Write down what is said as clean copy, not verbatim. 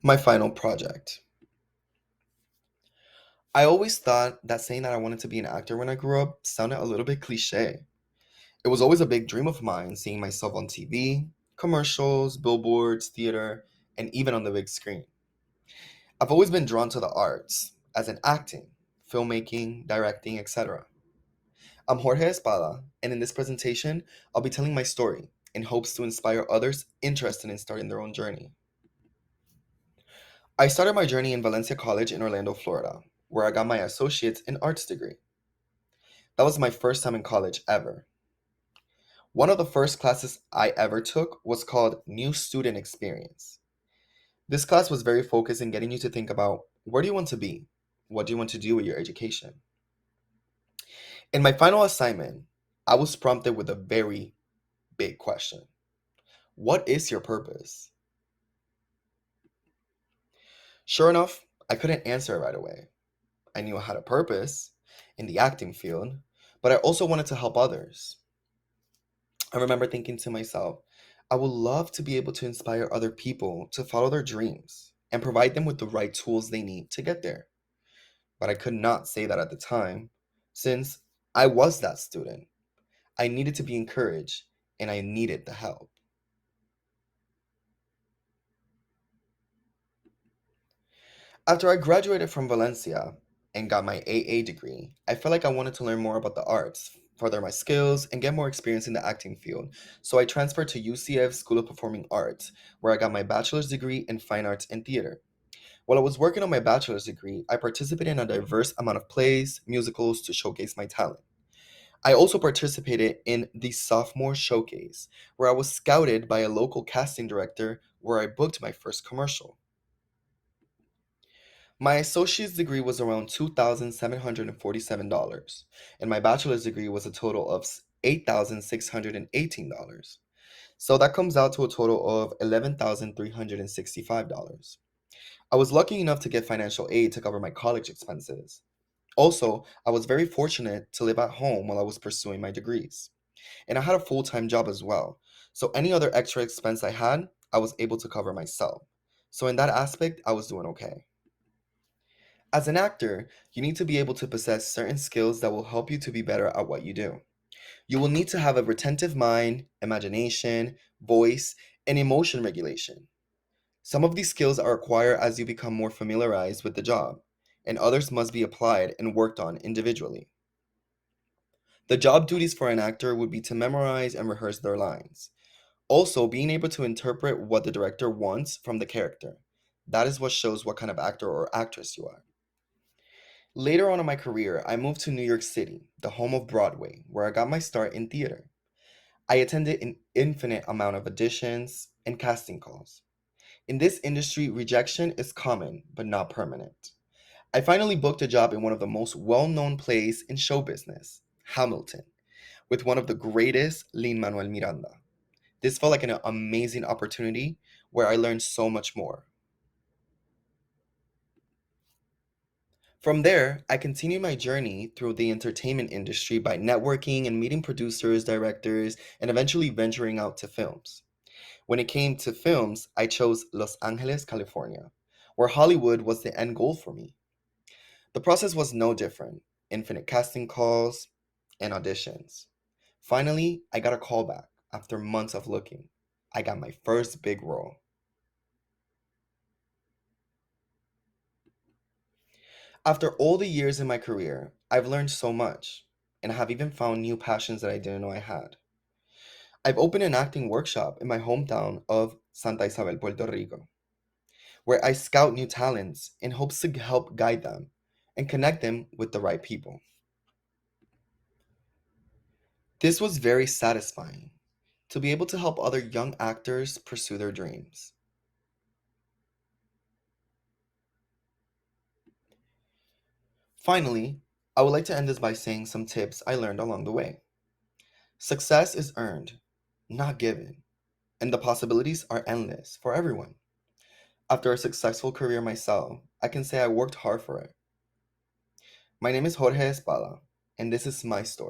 My final project. I always thought that saying that I wanted to be an actor when I grew up sounded a little bit cliche. It was always a big dream of mine seeing myself on TV, commercials, billboards, theater, and even on the big screen. I've always been drawn to the arts, as in acting, filmmaking, directing, etc. I'm Jorge Espada, and in this presentation, I'll be telling my story in hopes to inspire others interested in starting their own journey. I started my journey in Valencia College in Orlando, Florida, where I got my associate's in arts degree. That was my first time in college ever. One of the first classes I ever took was called New Student Experience. This class was very focused in getting you to think about where do you want to be? What do you want to do with your education? In my final assignment, I was prompted with a very big question. What is your purpose? Sure enough, I couldn't answer it right away. I knew I had a purpose in the acting field, but I also wanted to help others. I remember thinking to myself, I would love to be able to inspire other people to follow their dreams and provide them with the right tools they need to get there. But I could not say that at the time, since I was that student. I needed to be encouraged and I needed the help. After I graduated from Valencia and got my AA degree, I felt like I wanted to learn more about the arts, further my skills, and get more experience in the acting field. So I transferred to UCF School of Performing Arts, where I got my bachelor's degree in fine arts and theater. While I was working on my bachelor's degree, I participated in a diverse amount of plays, musicals to showcase my talent. I also participated in the Sophomore Showcase, where I was scouted by a local casting director where I booked my first commercial. My associate's degree was around $2,747, and my bachelor's degree was a total of $8,618. So that comes out to a total of $11,365. I was lucky enough to get financial aid to cover my college expenses. Also, I was very fortunate to live at home while I was pursuing my degrees. And I had a full-time job as well. So any other extra expense I had, I was able to cover myself. So in that aspect, I was doing okay. As an actor, you need to be able to possess certain skills that will help you to be better at what you do. You will need to have a retentive mind, imagination, voice, and emotion regulation. Some of these skills are acquired as you become more familiarized with the job, and others must be applied and worked on individually. The job duties for an actor would be to memorize and rehearse their lines. Also, being able to interpret what the director wants from the character. That is what shows what kind of actor or actress you are. Later on in my career, I moved to New York City, the home of Broadway, where I got my start in theater. I attended an infinite amount of auditions and casting calls. In this industry, rejection is common, but not permanent. I finally booked a job in one of the most well-known plays in show business, Hamilton, with one of the greatest, Lin-Manuel Miranda. This felt like an amazing opportunity where I learned so much more. From there, I continued my journey through the entertainment industry by networking and meeting producers, directors, and eventually venturing out to films. When it came to films, I chose Los Angeles, California, where Hollywood was the end goal for me. The process was no different: infinite casting calls and auditions. Finally, I got a call back after months of looking. I got my first big role. After all the years in my career, I've learned so much, and I have even found new passions that I didn't know I had. I've opened an acting workshop in my hometown of Santa Isabel, Puerto Rico, where I scout new talents in hopes to help guide them and connect them with the right people. This was very satisfying to be able to help other young actors pursue their dreams. Finally, I would like to end this by saying some tips I learned along the way. Success is earned, not given, and the possibilities are endless for everyone. After a successful career myself, I can say I worked hard for it. My name is Jorge Espada, and this is my story.